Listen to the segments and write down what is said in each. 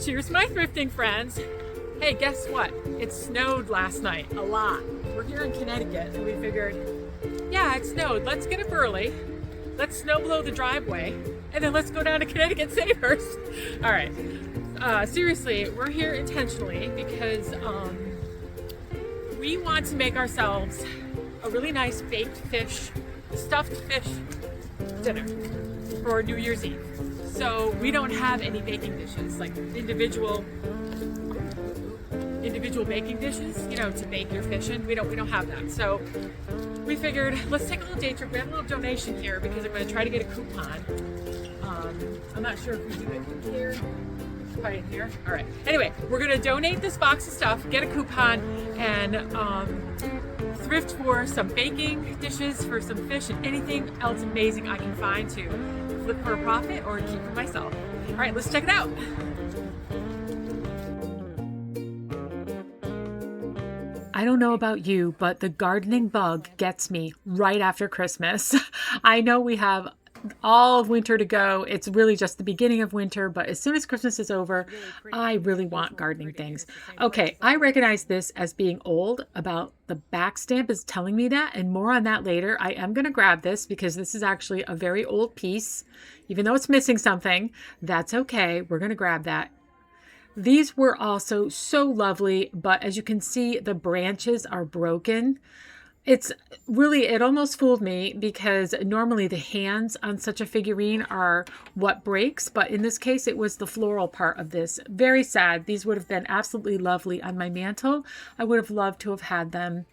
Cheers, my thrifting friends. Hey, guess what? It snowed last night, a lot. We're here in Connecticut, and we figured, yeah, it snowed. Let's get up early. Let's snow blow the driveway, and then let's go down to Connecticut City first. All right. Seriously, we're here intentionally because we want to make ourselves a really nice baked fish, stuffed fish dinner for New Year's Eve. So we don't have any baking dishes, like individual baking dishes, you know, to bake your fish in. We don't have that. So we figured, let's take a little day trip. We have a little donation here because I'm going to try to get a coupon. I'm not sure if we do it here. Probably in here. All right. Anyway, we're going to donate this box of stuff, get a coupon, and thrift for some baking dishes, for some fish, and anything else amazing I can find to flip for a profit or keep for myself. All right, let's check it out. I don't know about you, but the gardening bug gets me right after Christmas. I know we have all of winter to go. It's really just the beginning of winter, but as soon as Christmas is over, I really want gardening things. Okay, I recognize this as being old. About the back stamp is telling me that, and more on that later. I am going to grab this because this is actually a very old piece. Even though it's missing something, that's okay. We're going to grab that. These were also so lovely, but as you can see, the branches are broken. It almost fooled me because normally the hands on such a figurine are what breaks, but in this case, it was the floral part of this. Very sad. These would have been absolutely lovely on my mantle. I would have loved to have had them.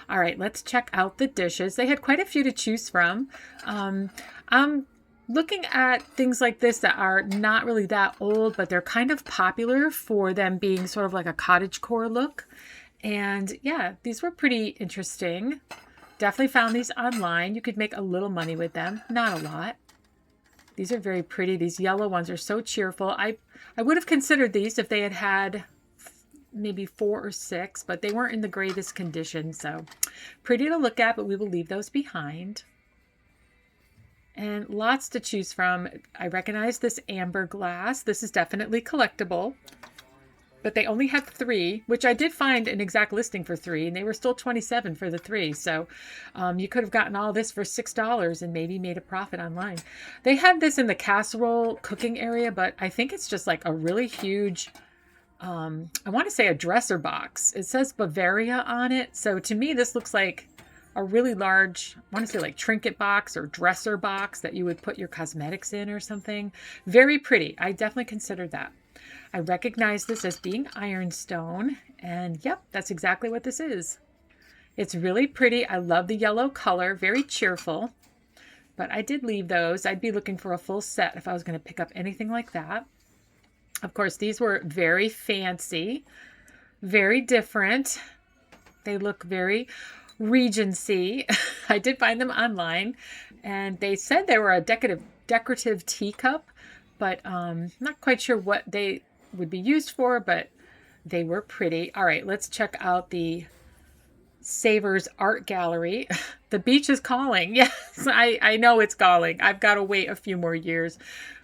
All right, let's check out the dishes. They had quite a few to choose from. I'm looking at things like this that are not really that old, but they're kind of popular for them being sort of like a cottagecore look. And yeah, these were pretty interesting. Definitely found these online. You could make a little money with them. Not a lot. These are very pretty. These yellow ones are so cheerful. I would have considered these if they had had maybe 4 or 6, but they weren't in the greatest condition. So pretty to look at, but we will leave those behind. And lots to choose from. I recognize this amber glass. This is definitely collectible. But they only had 3, which I did find an exact listing for 3, and they were still $27 for the 3. So you could have gotten all this for $6 and maybe made a profit online. They had this in the casserole cooking area, but I think it's just like a really huge, I want to say a dresser box. It says Bavaria on it. So to me, this looks like a really large, I want to say like trinket box or dresser box that you would put your cosmetics in or something. Very pretty. I definitely considered that. I recognize this as being ironstone, and yep, that's exactly what this is. It's really pretty. I love the yellow color, very cheerful, but I did leave those. I'd be looking for a full set if I was going to pick up anything like that. Of course, these were very fancy, very different. They look very Regency. I did find them online, and they said they were a decorative teacup, but not quite sure what they would be used for, but they were pretty. All right, let's check out the Savers Art Gallery. The beach is calling. Yes, I know it's calling. I've got to wait a few more years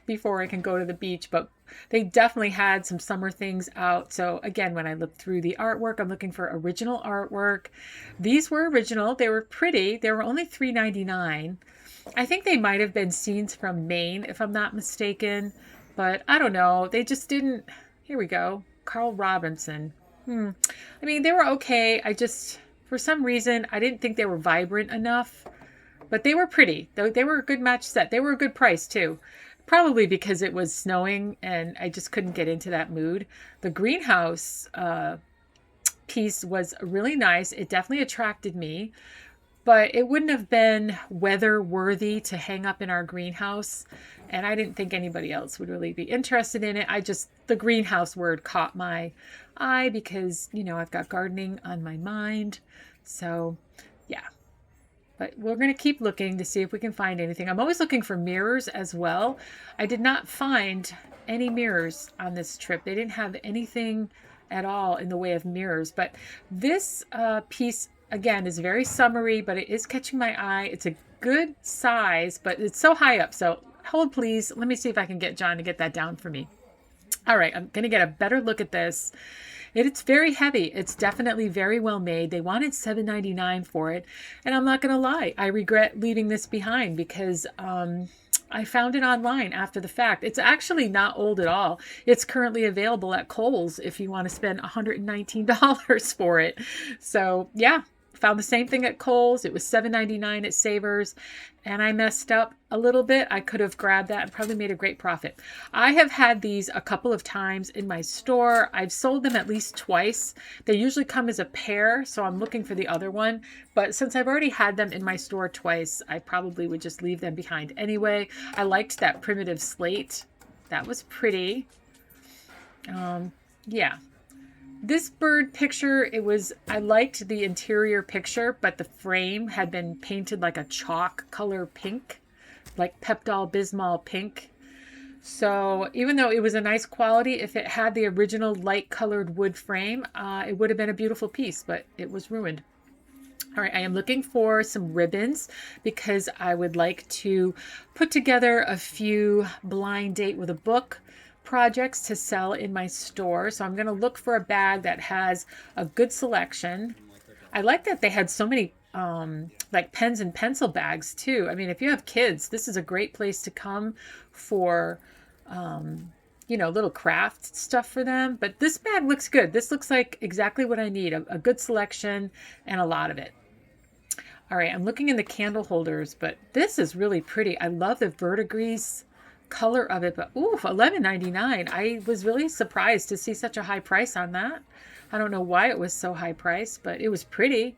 before I can go to the beach, but they definitely had some summer things out. So again, when I look through the artwork, I'm looking for original artwork. These were original. They were pretty. They were only $3.99. I think they might have been scenes from Maine, if I'm not mistaken, but I don't know. They just didn't. Here we go. Carl Robinson. I mean, they were okay. For some reason, I didn't think they were vibrant enough, but they were pretty. They were a good match set. They were a good price too. Probably because it was snowing and I just couldn't get into that mood. The greenhouse piece was really nice. It definitely attracted me, but it wouldn't have been weather worthy to hang up in our greenhouse. And I didn't think anybody else would really be interested in it. The greenhouse word caught my eye because, you know, I've got gardening on my mind. So yeah. But we're going to keep looking to see if we can find anything. I'm always looking for mirrors as well. I did not find any mirrors on this trip. They didn't have anything at all in the way of mirrors. But this piece, again, is very summery, but it is catching my eye. It's a good size, but it's so high up. So hold, please. Let me see if I can get John to get that down for me. All right, I'm going to get a better look at this. It's very heavy. It's definitely very well made. They wanted $7.99 for it. And I'm not going to lie, I regret leaving this behind because I found it online after the fact. It's actually not old at all. It's currently available at Kohl's if you want to spend $119 for it. So yeah, found the same thing at Kohl's. It was $7.99 at Savers, and I messed up a little bit. I could have grabbed that and probably made a great profit. I have had these a couple of times in my store. I've sold them at least twice. They usually come as a pair, so I'm looking for the other one. But since I've already had them in my store twice, I probably would just leave them behind anyway. I liked that primitive slate. That was pretty. Yeah. This bird picture, I liked the interior picture, but the frame had been painted like a chalk color pink, like Pepto-Bismol pink. So even though it was a nice quality, if it had the original light colored wood frame, it would have been a beautiful piece, but it was ruined. All right, I am looking for some ribbons because I would like to put together a few blind date with a book projects to sell in my store. So I'm going to look for a bag that has a good selection. I like that they had so many like pens and pencil bags too. I mean, if you have kids, this is a great place to come for little craft stuff for them. But this bag looks good. This looks like exactly what I need, a good selection and a lot of it. All right, I'm looking in the candle holders, but this is really pretty. I love the verdigris color of it, but ooh, $11.99. I was really surprised to see such a high price on that. I don't know why it was so high price, but it was pretty.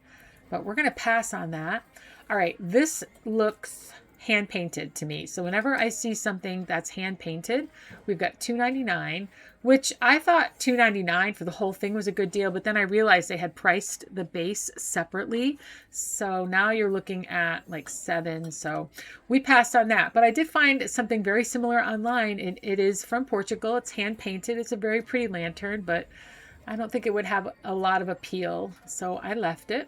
But we're going to pass on that. All right, this looks hand painted to me. So whenever I see something that's hand painted, we've got $2.99, which I thought $2.99 for the whole thing was a good deal, but then I realized they had priced the base separately. So now you're looking at like $7. So we passed on that, but I did find something very similar online, and it is from Portugal. It's hand painted. It's a very pretty lantern, but I don't think it would have a lot of appeal. So I left it.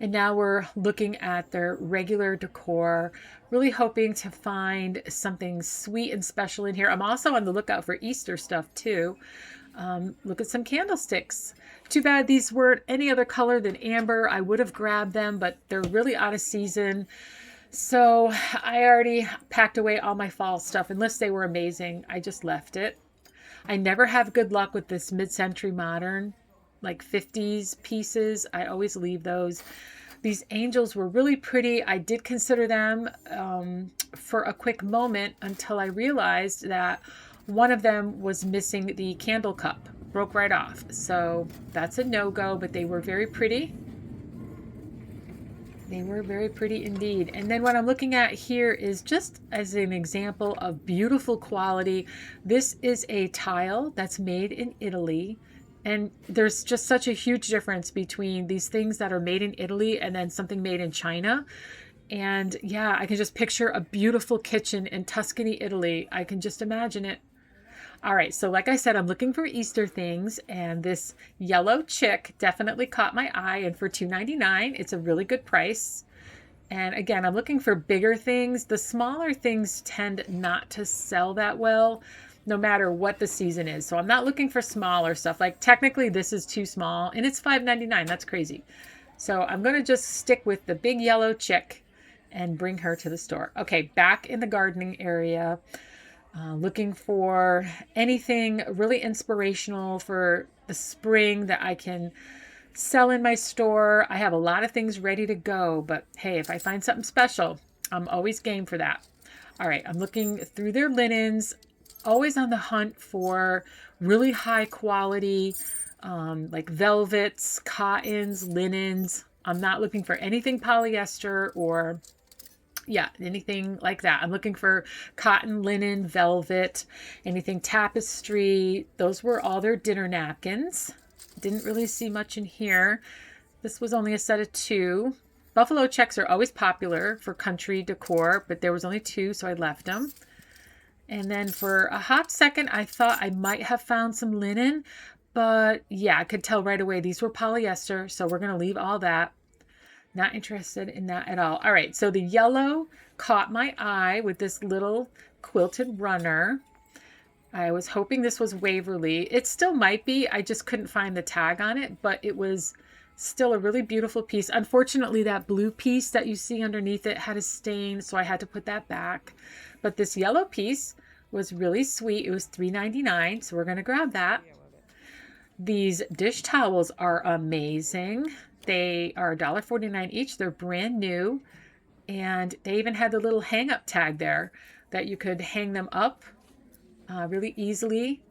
And now we're looking at their regular decor, really hoping to find something sweet and special in here. I'm also on the lookout for Easter stuff too. Look at some candlesticks. Too bad these weren't any other color than amber. I would have grabbed them, but they're really out of season. So I already packed away all my fall stuff. Unless they were amazing, I just left it. I never have good luck with this mid-century modern, like 50s pieces. I always leave those. These angels were really pretty. I did consider them for a quick moment until I realized that one of them was missing the candle cup. Broke right off. So that's a no-go, but they were very pretty. They were very pretty indeed. And then what I'm looking at here is just as an example of beautiful quality. This is a tile that's made in Italy. And there's just such a huge difference between these things that are made in Italy and then something made in China. And yeah, I can just picture a beautiful kitchen in Tuscany, Italy. I can just imagine it. All right, so like I said, I'm looking for Easter things, and this yellow chick definitely caught my eye, and for $2.99, it's a really good price. And again, I'm looking for bigger things. The smaller things tend not to sell that well, no matter what the season is. So I'm not looking for smaller stuff. Like technically this is too small, and it's $5.99. That's crazy. So I'm going to just stick with the big yellow chick and bring her to the store. Okay, back in the gardening area. Looking for anything really inspirational for the spring that I can sell in my store. I have a lot of things ready to go, but hey, if I find something special, I'm always game for that. All right, I'm looking through their linens, always on the hunt for really high quality, like velvets, cottons, linens. I'm not looking for anything polyester or anything like that. I'm looking for cotton, linen, velvet, anything tapestry. Those were all their dinner napkins. Didn't really see much in here. This was only a set of 2. Buffalo checks are always popular for country decor, but there was only 2, so I left them. And then for a hot second, I thought I might have found some linen, but yeah, I could tell right away these were polyester, so we're going to leave all that. Not interested in that at all. All right, so the yellow caught my eye with this little quilted runner. I was hoping this was Waverly. It still might be. I just couldn't find the tag on it, but it was still a really beautiful piece. Unfortunately, that blue piece that you see underneath it had a stain, so I had to put that back. But this yellow piece was really sweet. It was $3.99, so we're going to grab that. These dish towels are amazing. They are $1.49 each. They're brand new. And they even had the little hang-up tag there that you could hang them up really easily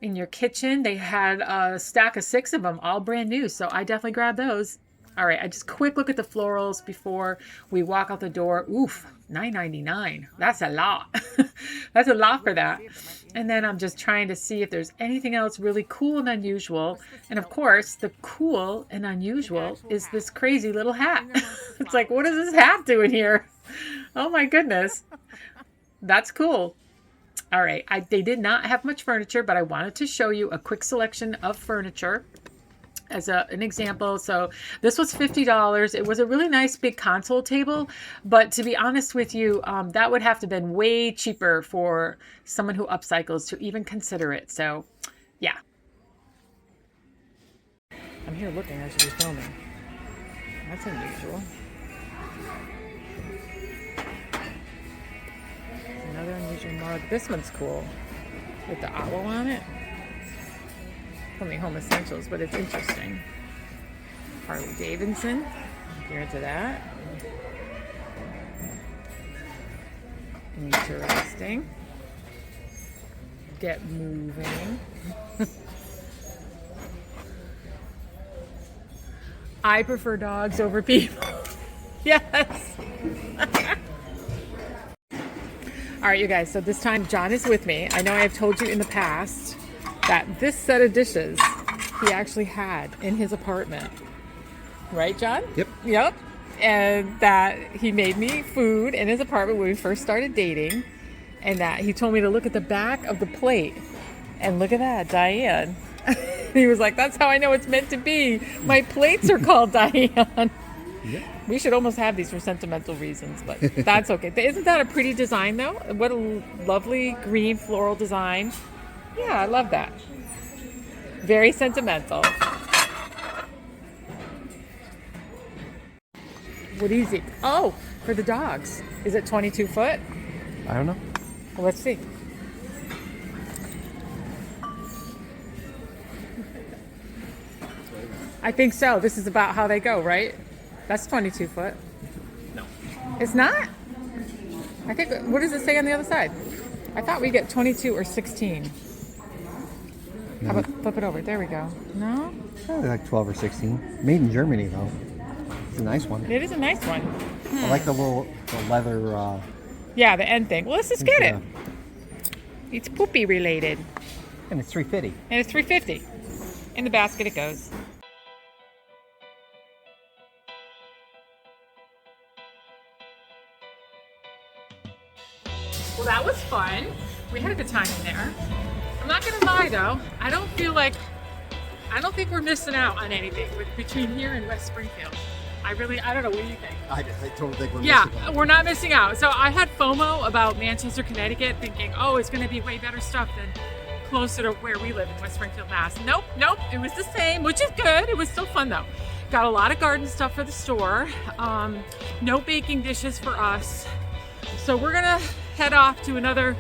in your kitchen. They had a stack of 6 of them, all brand new. So I definitely grabbed those. All right, I just quick look at the florals before we walk out the door. Oof, $9.99. That's a lot. That's a lot for that. And then I'm just trying to see if there's anything else really cool and unusual. And of course, the cool and unusual is this crazy little hat. It's like, what is this hat doing here? Oh my goodness. That's cool. All right, they did not have much furniture, but I wanted to show you a quick selection of furniture as an example. So this was $50. It was a really nice big console table, but to be honest with you, that would have to have been way cheaper for someone who upcycles to even consider it. So yeah. I'm here looking, I should be filming. That's unusual. Another unusual mug. This one's cool with the owl on it. Only Home Essentials, but it's interesting. Harley Davidson, if you're into that. Interesting. Get moving. I prefer dogs over people. Yes. All right, you guys, so this time John is with me. I know I have told you in the past that this set of dishes he actually had in his apartment. Right, John? Yep. Yep. And that he made me food in his apartment when we first started dating. And that he told me to look at the back of the plate. And look at that, Diane. He was like, that's how I know it's meant to be. My plates are called Diane. Yep. We should almost have these for sentimental reasons, but that's okay. Isn't that a pretty design, though? What a lovely green floral design. Yeah, I love that. Very sentimental. What is it? Oh, for the dogs. Is it 22 foot? I don't know. Well, let's see. I think so. This is about how they go, right? That's 22 foot. No. It's not? I think, what does it say on the other side? I thought we get 22 or 16. How about flip it over? There we go. No? Probably like 12 or 16. Made in Germany, though. It's a nice one. It is a nice one. I like the leather. Yeah, the end thing. Well, let's just get it. It's poopy related. And it's $3.50. And it's $3.50. In the basket it goes. Well, that was fun. We had a good time in there. I'm not gonna lie though, I don't think we're missing out on anything between here and West Springfield. I don't know, what do you think? I totally think we're missing out. Yeah, we're not missing out. So I had FOMO about Manchester, Connecticut, thinking, oh, it's gonna be way better stuff than closer to where we live in West Springfield, Mass. Nope, it was the same, which is good. It was still fun though. Got a lot of garden stuff for the store. No baking dishes for us. So we're gonna head off to another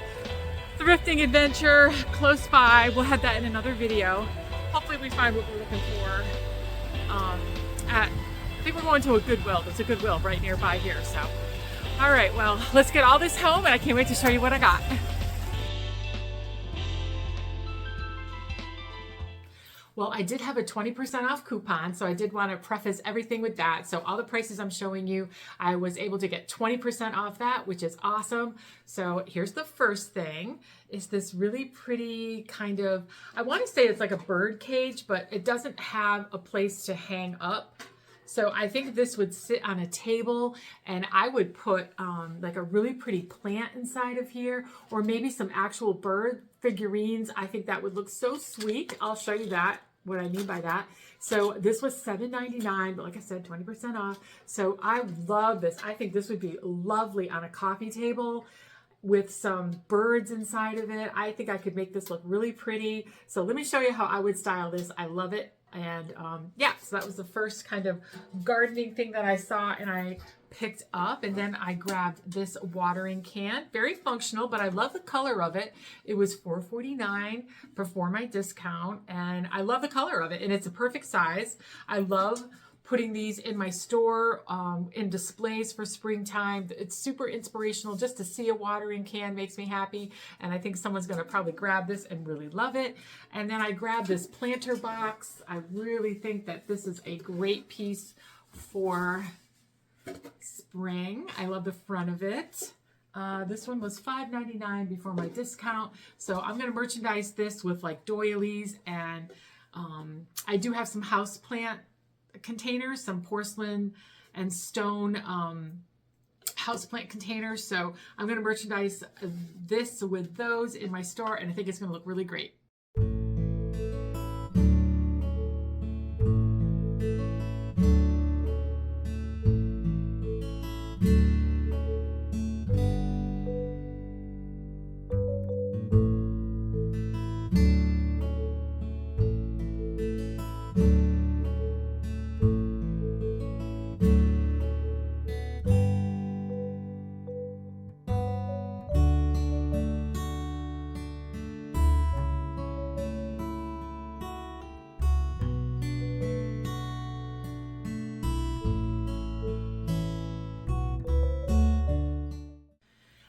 thrifting adventure close by. We'll have that in another video. Hopefully we find what we're looking for. I think we're going to a Goodwill. There's a Goodwill right nearby here. So, all right, well, let's get all this home and I can't wait to show you what I got. Well, I did have a 20% off coupon, so I did want to preface everything with that. So all the prices I'm showing you, I was able to get 20% off that, which is awesome. So here's the first thing, is this really pretty kind of, I want to say it's like a bird cage, but it doesn't have a place to hang up. So I think this would sit on a table and I would put like a really pretty plant inside of here, or maybe some actual bird figurines. I think that would look so sweet. I'll show you that, what I mean by that. So this was $7.99, but like I said, 20% off. So I love this. I think this would be lovely on a coffee table. with some birds inside of it. I think I could make this look really pretty. So let me show you how I would style this. I love it. And yeah, so that was the first kind of gardening thing that I saw and I picked up. And then I grabbed this watering can. Very functional, but I love the color of it. It was $4.49 before my discount. And I love the color of it. And it's a perfect size. I love putting these in my store in displays for springtime. It's super inspirational. Just to see a watering can makes me happy. And I think someone's going to probably grab this and really love it. And then I grabbed this planter box. I really think that this is a great piece for spring. I love the front of it. This one was $5.99 before my discount. So I'm going to merchandise this with like doilies. And I do have some house plant containers, some porcelain and stone houseplant containers. So I'm going to merchandise this with those in my store, and I think it's going to look really great.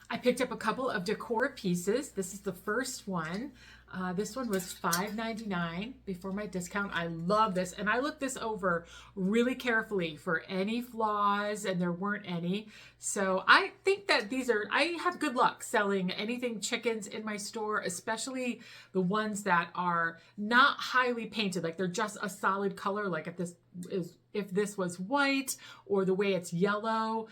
I picked up a couple of decor pieces. This is the first one. This one was $5.99 before my discount. I love this. And I looked this over really carefully for any flaws, and there weren't any. So I think that I have good luck selling anything chickens in my store, especially the ones that are not highly painted. Like they're just a solid color. Like if this was white or the way it's yellow.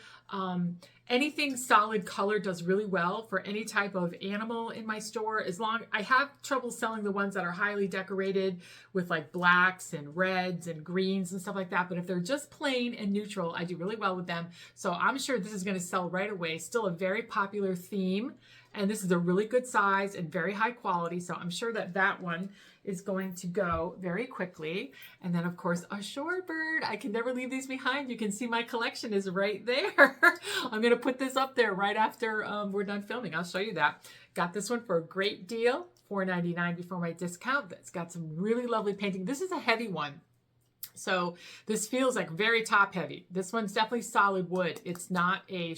Anything solid color does really well for any type of animal in my store. I have trouble selling the ones that are highly decorated with like blacks and reds and greens and stuff like that. But if they're just plain and neutral, I do really well with them. So I'm sure this is going to sell right away. Still a very popular theme. And this is a really good size and very high quality. So I'm sure that one is going to go very quickly. And then of course, a shorebird. I can never leave these behind. You can see my collection is right there. I'm going to put this up there right after we're done filming. I'll show you that. Got this one for a great deal, $4.99 before my discount. That's got some really lovely painting. This is a heavy one. So this feels like very top heavy. This one's definitely solid wood. It's not a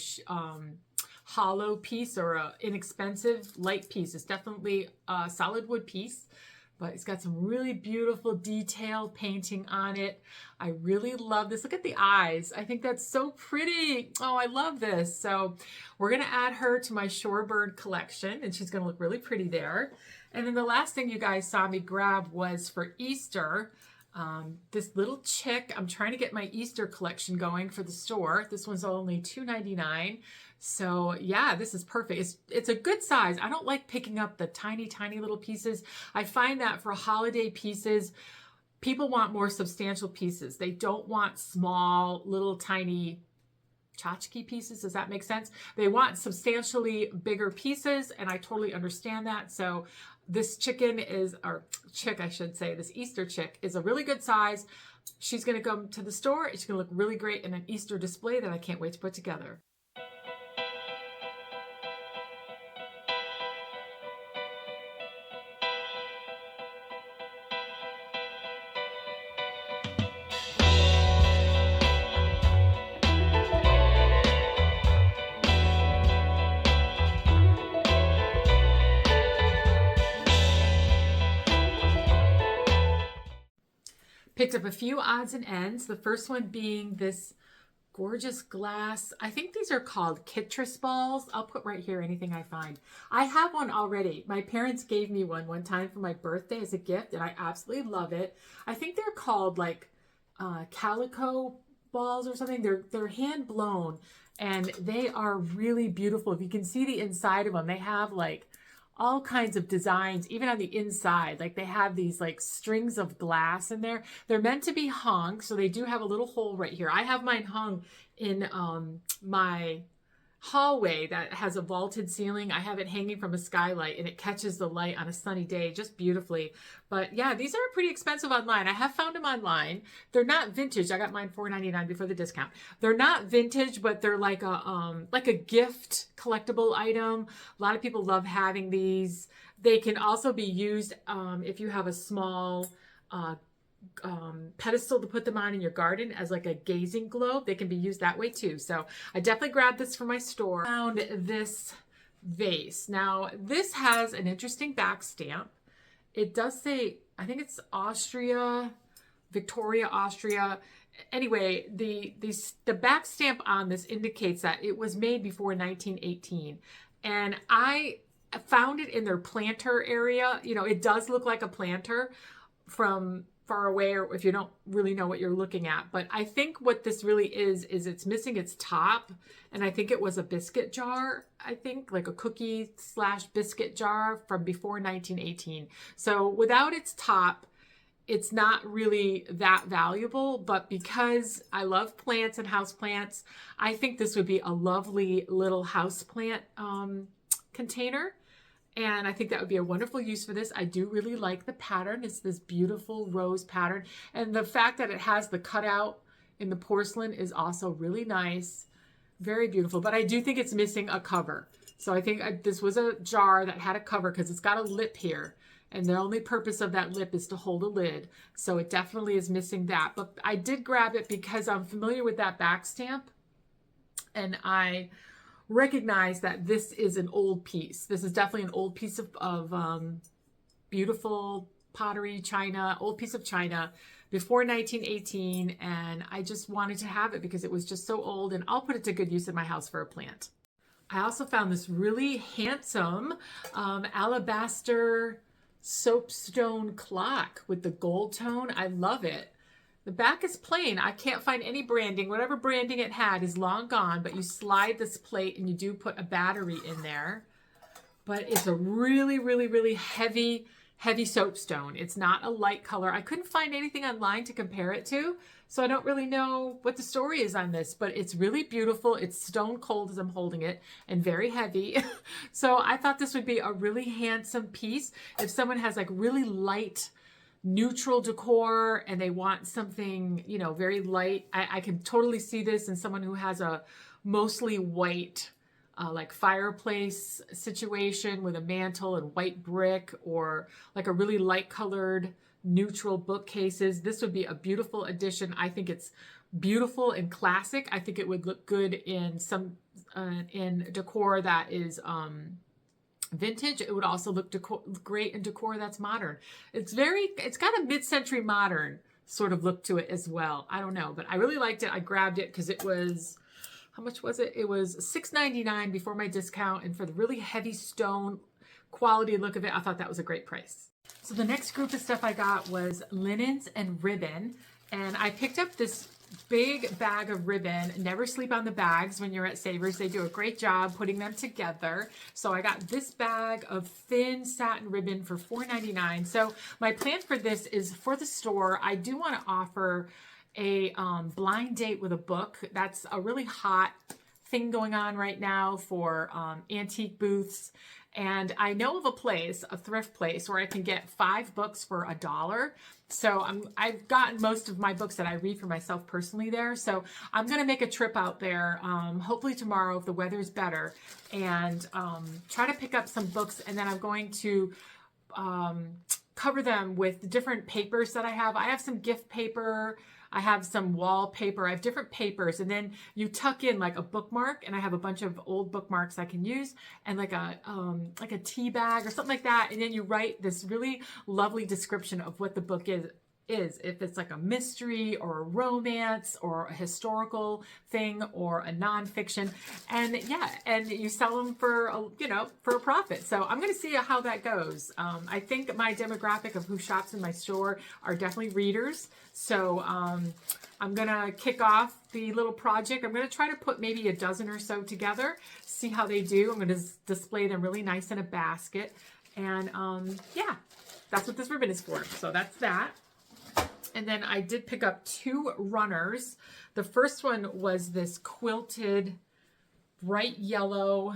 hollow piece or an inexpensive light piece. It's definitely a solid wood piece, but it's got some really beautiful detailed painting on it. I really love this. Look at the eyes. I think that's so pretty. Oh, I love this. So we're going to add her to my shorebird collection, and she's going to look really pretty there. And then the last thing you guys saw me grab was for Easter. This little chick. I'm trying to get my Easter collection going for the store. This one's only $2.99. So yeah, this is perfect. It's a good size. I don't like picking up the tiny, tiny little pieces. I find that for holiday pieces, people want more substantial pieces. They don't want small, little tiny tchotchke pieces. Does that make sense? They want substantially bigger pieces, and I totally understand that. So this I should say, this Easter chick is a really good size. She's going to go to the store. It's going to look really great in an Easter display that I can't wait to put together. Picked up a few odds and ends. The first one being this gorgeous glass. I think these are called citrus balls. I'll put right here anything I find. I have one already. My parents gave me one time for my birthday as a gift, and I absolutely love it. I think they're called like calico balls or something. They're hand blown, and they are really beautiful. If you can see the inside of them, they have like all kinds of designs, even on the inside. Like they have these like strings of glass in there. They're meant to be hung, so they do have a little hole right here. I have mine hung in my hallway that has a vaulted ceiling. I have it hanging from a skylight and it catches the light on a sunny day just beautifully. But yeah, these are pretty expensive online. I have found them online. They're not vintage. I got mine $4.99 before the discount. They're not vintage, but they're like a gift collectible item. A lot of people love having these. They can also be used if you have a small pedestal to put them on in your garden as like a gazing globe. They can be used that way too. So I definitely grabbed this for my store. Found this vase. Now this has an interesting back stamp. It does say, I think it's Austria, Victoria, Austria. Anyway, the back stamp on this indicates that it was made before 1918. And I found it in their planter area. You know, it does look like a planter from far away, or if you don't really know what you're looking at. But I think what this really is it's missing its top. And I think it was a biscuit jar, I think, like a cookie / biscuit jar from before 1918. So without its top, it's not really that valuable. But because I love plants and houseplants, I think this would be a lovely little houseplant container. And I think that would be a wonderful use for this. I do really like the pattern. It's this beautiful rose pattern. And the fact that it has the cutout in the porcelain is also really nice. Very beautiful. But I do think it's missing a cover. So I think this was a jar that had a cover because it's got a lip here. And the only purpose of that lip is to hold a lid. So it definitely is missing that. But I did grab it because I'm familiar with that back stamp. And I recognize that this is an old piece. This is definitely an old piece of beautiful pottery, china, old piece of china before 1918. And I just wanted to have it because it was just so old, and I'll put it to good use in my house for a plant. I also found this really handsome alabaster soapstone clock with the gold tone. I love it. The back is plain. I can't find any branding. Whatever branding it had is long gone, but you slide this plate and you do put a battery in there. But it's a really, really, really heavy soapstone. It's not a light color. I couldn't find anything online to compare it to, so I don't really know what the story is on this, but it's really beautiful. It's stone cold as I'm holding it and very heavy. So I thought this would be a really handsome piece. If someone has like really light neutral decor and they want something, you know, very light, I can totally see this in someone who has a mostly white like fireplace situation with a mantle and white brick, or like a really light colored neutral bookcases. This would be a beautiful addition. I think it's beautiful and classic. I think it would look good in some in decor that is vintage. It would also look great in decor that's modern. It's got a mid-century modern sort of look to it as well. I don't know, but I really liked it. I grabbed it because it was, how much was it? It was $6.99 before my discount, and for the really heavy stone quality look of it, I thought that was a great price. So the next group of stuff I got was linens and ribbon, and I picked up this big bag of ribbon. Never sleep on the bags when you're at Savers. They do a great job putting them together. So I got this bag of thin satin ribbon for $4.99. So my plan for this is for the store. I do want to offer a blind date with a book. That's a really hot thing going on right now for antique booths. And I know of a place, a thrift place, where I can get 5 books for $1. So I've gotten most of my books that I read for myself personally there. So I'm going to make a trip out there, hopefully tomorrow if the weather's better, and try to pick up some books. And then I'm going to cover them with different papers that I have. I have some gift paper. I have some wallpaper. I have different papers, and then you tuck in like a bookmark, and I have a bunch of old bookmarks I can use, and like a tea bag or something like that. And then you write this really lovely description of what the book is. If it's like a mystery or a romance or a historical thing or a nonfiction, and yeah, and you sell them for a profit. So I'm going to see how that goes. I think my demographic of who shops in my store are definitely readers. So I'm going to kick off the little project. I'm going to try to put maybe a dozen or so together, see how they do. I'm going to display them really nice in a basket. And yeah, that's what this ribbon is for. So that's that. And then I did pick up 2 runners. The first one was this quilted bright yellow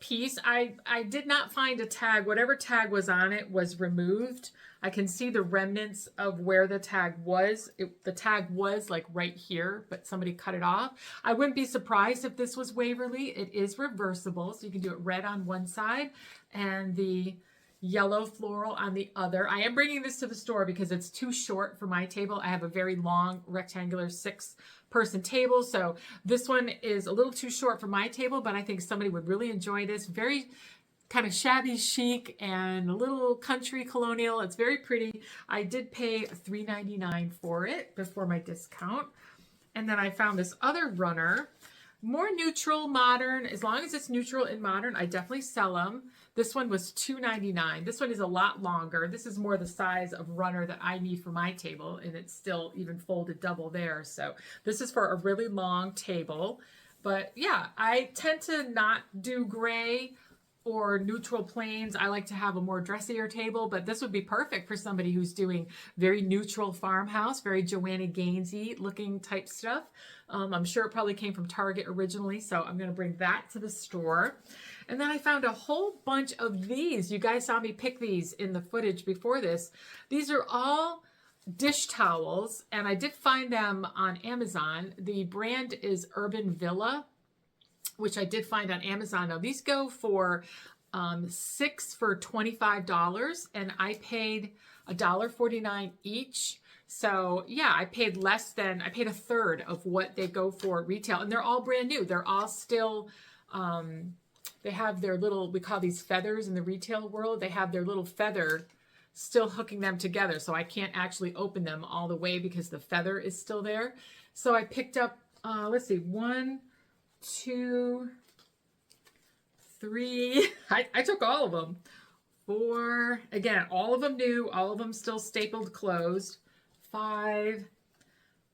piece. I did not find a tag. Whatever tag was on it was removed. I can see the remnants of where the tag was. The tag was like right here, but somebody cut it off. I wouldn't be surprised if this was Waverly. It is reversible, so you can do it red on one side and the yellow floral on the other. I am bringing this to the store because it's too short for my table. I have a very long rectangular 6-person table, so this one is a little too short for my table, but I think somebody would really enjoy this. Very kind of shabby chic and a little country colonial. It's very pretty. I did pay $3.99 for it before my discount. And then I found this other runner, more neutral, modern. As long as it's neutral and modern, I definitely sell them. This one was $2.99. This one is a lot longer. This is more the size of runner that I need for my table, and it's still even folded double there. So this is for a really long table. But yeah, I tend to not do gray or neutral plains. I like to have a more dressier table, but this would be perfect for somebody who's doing very neutral farmhouse, very Joanna Gainesy looking type stuff. I'm sure it probably came from Target originally, so I'm going to bring that to the store. And then I found a whole bunch of these. You guys saw me pick these in the footage before this. These are all dish towels, and I did find them on Amazon. The brand is Urban Villa, which I did find on Amazon. Now these go for 6 for $25, and I paid $1.49 each. So yeah, I paid a third of what they go for retail, and they're all brand new. They're all still, they have their little, we call these feathers in the retail world. They have their little feather still hooking them together. So I can't actually open them all the way because the feather is still there. So I picked up, let's see, 1, 2, 3. I took all of them. 4, again, all of them new, all of them still stapled closed. 5,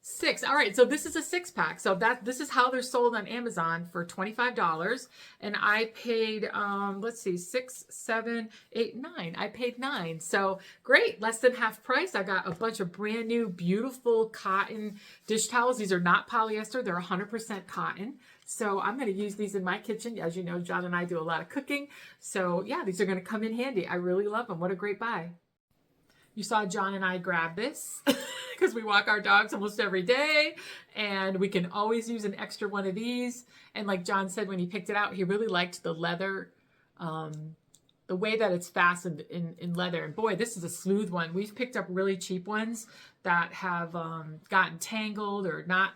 6. All right, so this is a 6-pack. So this is how they're sold on Amazon for $25, and I paid let's see, 6, 7, 8, 9. I paid 9. So great, less than half price. I got a bunch of brand new beautiful cotton dish towels. These are not polyester, they're 100% cotton. So I'm going to use these in my kitchen. As you know, John and I do a lot of cooking. So yeah, these are going to come in handy. I really love them. What a great buy. You saw John and I grab this because we walk our dogs almost every day, and we can always use an extra one of these. And like John said, when he picked it out, he really liked the leather, the way that it's fastened in leather. And boy, this is a smooth one. We've picked up really cheap ones that have gotten tangled or not.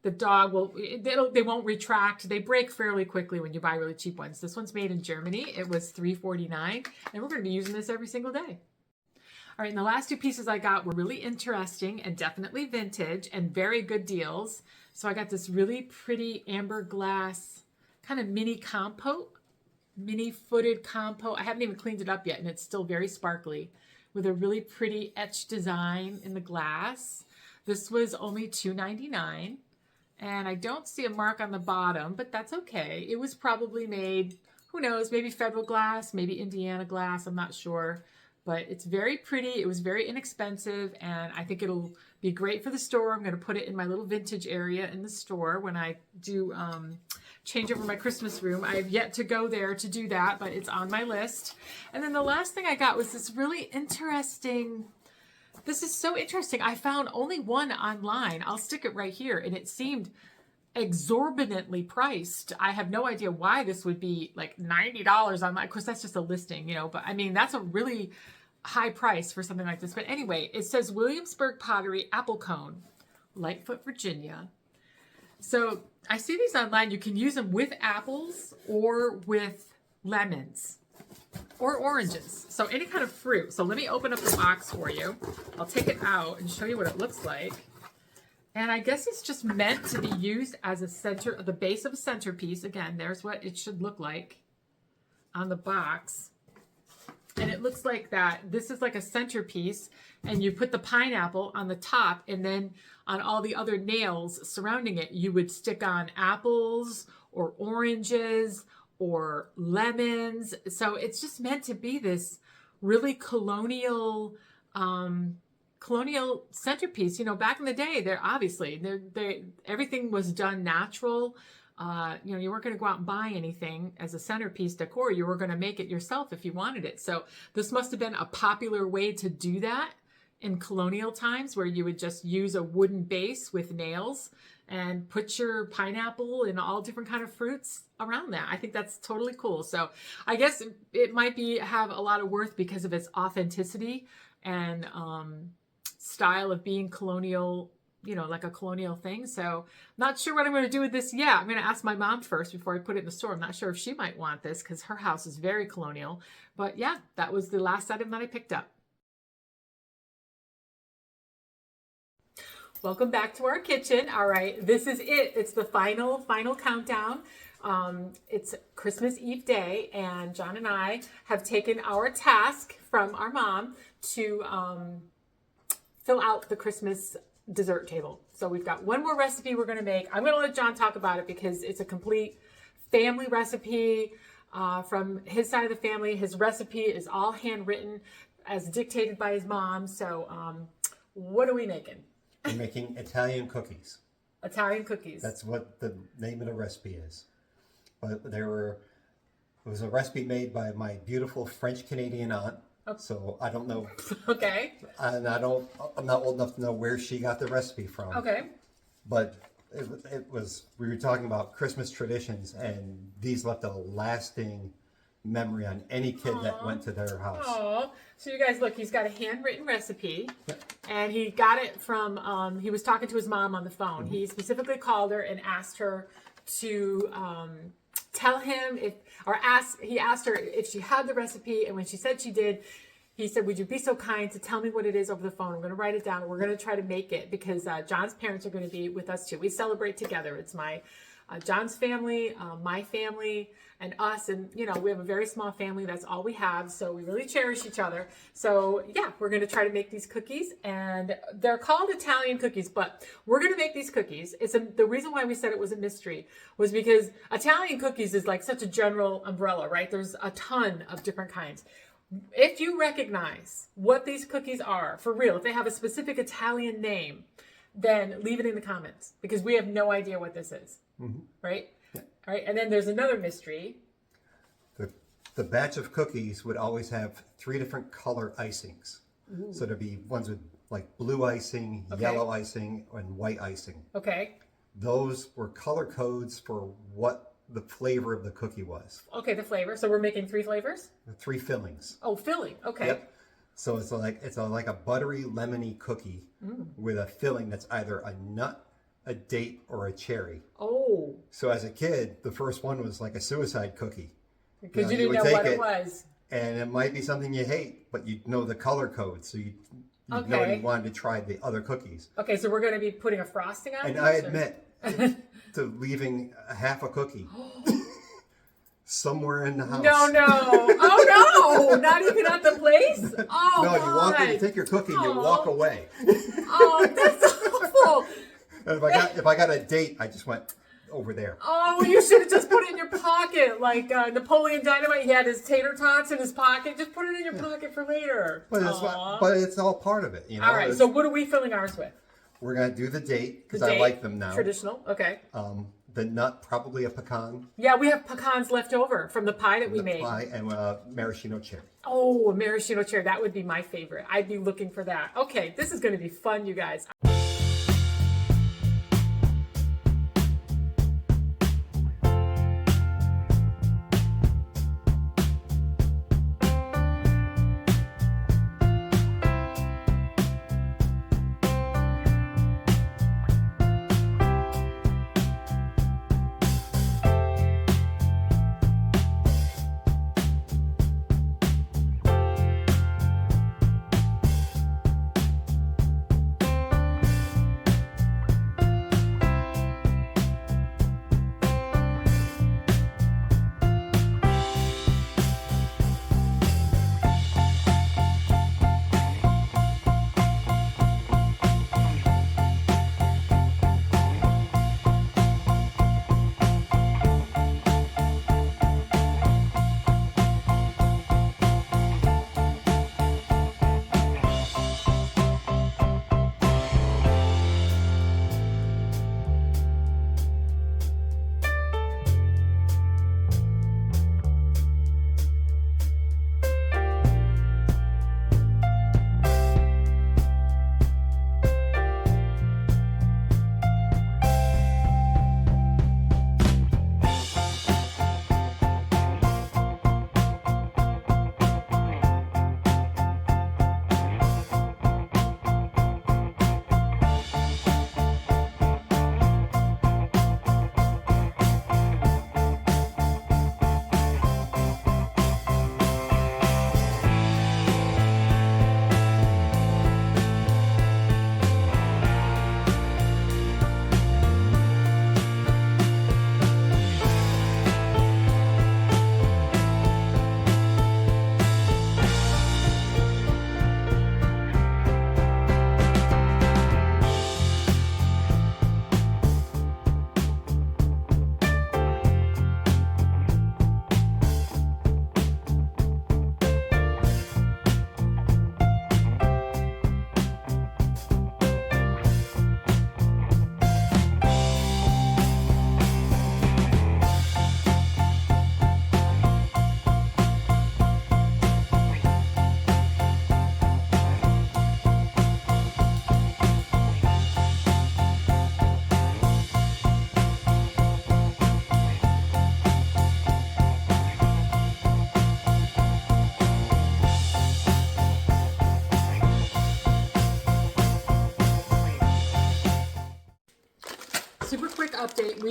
The dog they won't retract. They break fairly quickly when you buy really cheap ones. This one's made in Germany. It was $3.49, and we're going to be using this every single day. All right, and the last 2 pieces I got were really interesting and definitely vintage and very good deals. So I got this really pretty amber glass kind of mini footed compote. I haven't even cleaned it up yet, and it's still very sparkly with a really pretty etched design in the glass. This was only $2.99. And I don't see a mark on the bottom, but that's okay. It was probably made, who knows, maybe Federal glass, maybe Indiana glass, I'm not sure. But it's very pretty. It was very inexpensive, and I think it'll be great for the store. I'm going to put it in my little vintage area in the store when I do change over my Christmas room. I have yet to go there to do that, but it's on my list. And then the last thing I got was this really interesting... This is so interesting. I found only one online. I'll stick it right here. And it seemed exorbitantly priced. I have no idea why this would be like $90 online. Of course, that's just a listing, you know, but I mean, that's a really high price for something like this. But anyway, it says Williamsburg Pottery Apple Cone, Lightfoot, Virginia. So I see these online. You can use them with apples or with lemons. Or oranges, so any kind of fruit. So let me open up the box for you. I'll take it out and show you what it looks like. And I guess it's just meant to be used as the base of a centerpiece. Again, there's what it should look like on the box. And it looks like that. This is like a centerpiece, and you put the pineapple on the top, and then on all the other nails surrounding it, you would stick on apples or oranges or lemons. So it's just meant to be this really colonial centerpiece. You know, back in the day, everything was done natural. You weren't going to go out and buy anything as a centerpiece decor. You were going to make it yourself if you wanted it. So this must have been a popular way to do that in colonial times, where you would just use a wooden base with nails and put your pineapple and all different kind of fruits around that. I think that's totally cool. So I guess it might have a lot of worth because of its authenticity and style of being colonial, like a colonial thing. So not sure what I'm going to do with this yet. I'm going to ask my mom first before I put it in the store. I'm not sure if she might want this because her house is very colonial. But yeah, that was the last item that I picked up. Welcome back to our kitchen. All right, this is it. It's the final countdown. It's Christmas Eve day, and John and I have taken our task from our mom to fill out the Christmas dessert table. So we've got one more recipe we're going to make. I'm going to let John talk about it because it's a complete family recipe from his side of the family. His recipe is all handwritten as dictated by his mom. So what are we making? We're making Italian cookies. Italian cookies. That's what the name of the recipe is. But it was a recipe made by my beautiful French-Canadian aunt. Oh. So I don't know. Okay. And I'm not old enough to know where she got the recipe from. Okay. But we were talking about Christmas traditions, and these left a lasting memory on any kid that went to their house. Oh, so you guys look, he's got a handwritten recipe, and he got it from, he was talking to his mom on the phone. He specifically called her and asked her to tell him he asked her if she had the recipe, and when she said she did, he said, would you be so kind to tell me what it is over the phone? I'm going to write it down. We're going to try to make it because John's parents are going to be with us too. We celebrate together. It's my John's family, my family, and us. And, we have a very small family. That's all we have. So we really cherish each other. So, yeah, we're going to try to make these cookies. And they're called Italian cookies, but we're going to make these cookies. The reason why we said it was a mystery was because Italian cookies is like such a general umbrella, right? There's a ton of different kinds. If you recognize what these cookies are, for real, if they have a specific Italian name, then leave it in the comments because we have no idea what this is. Mm-hmm. Right? Yeah. All right. And then there's another mystery. The batch of cookies would always have 3 different color icings. Ooh. So there'd be ones with like blue icing, yellow icing, and white icing. Okay. Those were color codes for what the flavor of the cookie was. Okay, the flavor. So we're making 3 flavors? 3 fillings. Oh, filling. Okay. Yep. So it's like a buttery, lemony cookie with a filling that's either a nut, a date, or a cherry. Oh. So as a kid, the first one was like a suicide cookie. Because you didn't know what it was. And it might be something you hate, but you know the color code, so you know you wanted to try the other cookies. Okay, so we're going to be putting a frosting on it? And I admit to leaving half a cookie somewhere in the house. No. Oh, no. Not even at the place? Oh, no, you walk in, you take your cookie, and you walk away. Oh, that's awful. And if I got a date, I just went over there. Oh, well, you should have just put it in your pocket. Like Napoleon Dynamite, he had his tater tots in his pocket. Just put it in your pocket for later. But it's all part of it. All right, so what are we filling ours with? We're going to do the date, because I like them now. Traditional, okay. The nut, probably a pecan. Yeah, we have pecans left over from the pie that we made. Pie and maraschino cherry. Oh, a maraschino cherry. That would be my favorite. I'd be looking for that. Okay, this is going to be fun, you guys.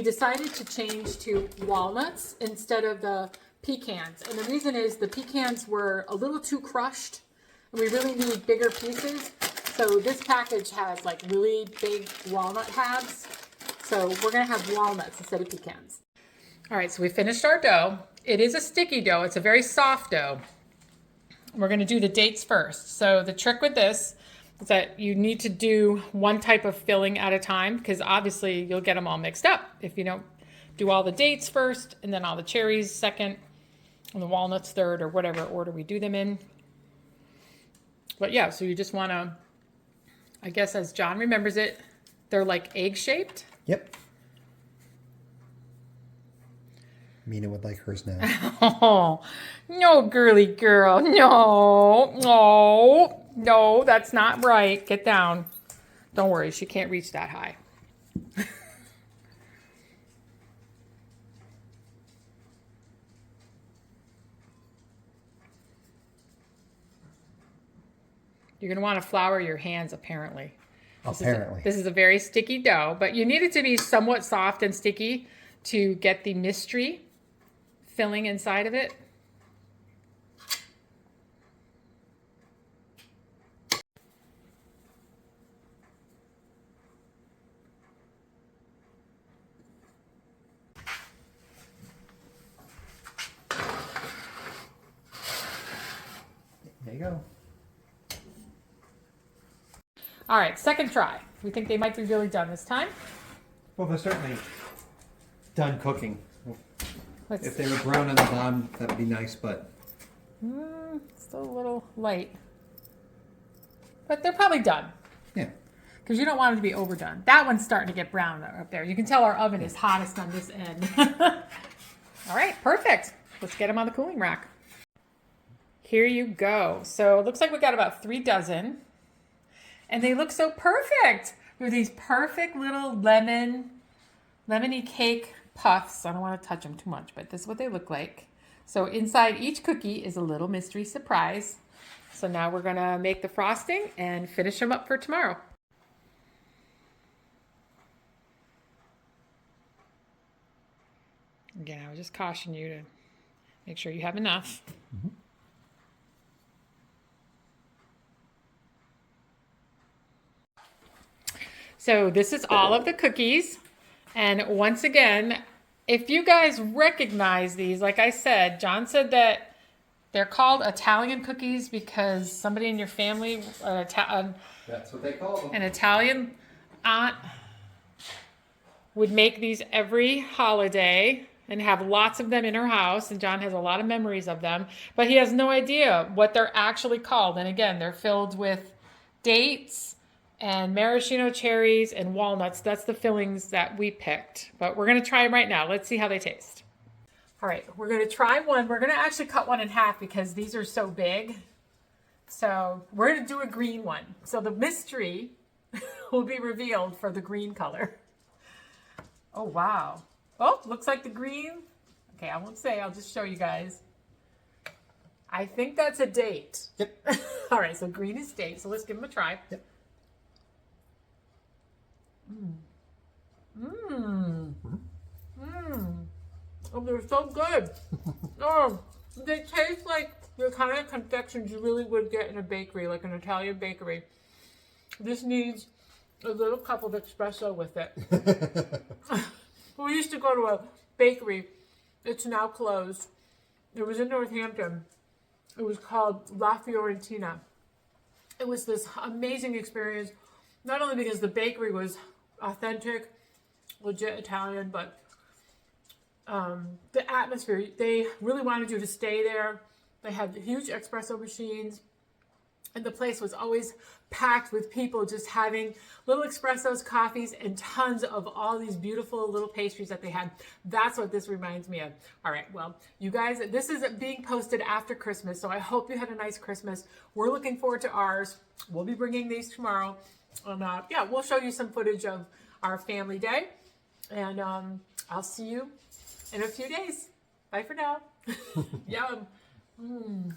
we decided to change to walnuts instead of the pecans. And the reason is the pecans were a little too crushed and we really need bigger pieces. So this package has like really big walnut halves. So we're gonna have walnuts instead of pecans. All right, so we finished our dough. It is a sticky dough. It's a very soft dough. We're gonna do the dates first. So the trick with this is that you need to do one type of filling at a time because obviously you'll get them all mixed up if you don't do all the dates first and then all the cherries second and the walnuts third or whatever order we do them in. But yeah, so you just wanna, I guess as John remembers it, they're like egg-shaped. Yep. Mina would like hers now. Oh, no, girly girl. No, no, no, that's not right. Get down. Don't worry, she can't reach that high. You're going to want to flour your hands, apparently. This is a very sticky dough, but you need it to be somewhat soft and sticky to get the mystery filling inside of it. There you go. All right, second try. We think they might be really done this time. Well, they're certainly done cooking. If they were brown on the bottom, that would be nice, but... Still a little light. But they're probably done. Yeah. Because you don't want them to be overdone. That one's starting to get brown up there. You can tell our oven is hottest on this end. All right, perfect. Let's get them on the cooling rack. Here you go. So it looks like we got about 3 dozen. And they look so perfect. They're these perfect little lemony cake puffs. I don't want to touch them too much, but this is what they look like. So inside each cookie is a little mystery surprise. So now we're gonna make the frosting and finish them up for tomorrow. Again, I would just caution you to make sure you have enough. Mm-hmm. So this is all of the cookies. And once again, if you guys recognize these, like I said, John said that they're called Italian cookies because somebody in your family, that's what they call them. An Italian aunt would make these every holiday and have lots of them in her house. And John has a lot of memories of them, but he has no idea what they're actually called. And again, they're filled with dates and maraschino cherries and walnuts. That's the fillings that we picked. But we're going to try them right now. Let's see how they taste. All right, we're going to try one. We're going to actually cut one in half because these are so big. So we're going to do a green one. So the mystery will be revealed for the green color. Oh, wow. Oh, looks like the green. Okay, I won't say. I'll just show you guys. I think that's a date. Yep. All right, so green is date. So let's give them a try. Yep. Oh, they're so good. Oh, they taste like the kind of confections you really would get in a bakery, like an Italian bakery. This needs a little cup of espresso with it. We used to go to a bakery. It's now closed. It was in Northampton. It was called La Fiorentina. It was this amazing experience, not only because the bakery was authentic, legit Italian, but the atmosphere, they really wanted you to stay there. They had huge espresso machines, and the place was always packed with people just having little espressos, coffees, and tons of all these beautiful little pastries that they had. That's what this reminds me of. All right, well, you guys, this is being posted after Christmas, so I hope you had a nice Christmas. We're looking forward to ours. We'll be bringing these tomorrow. And yeah, we'll show you some footage of our family day. And I'll see you in a few days. Bye for now. Yum. Mm.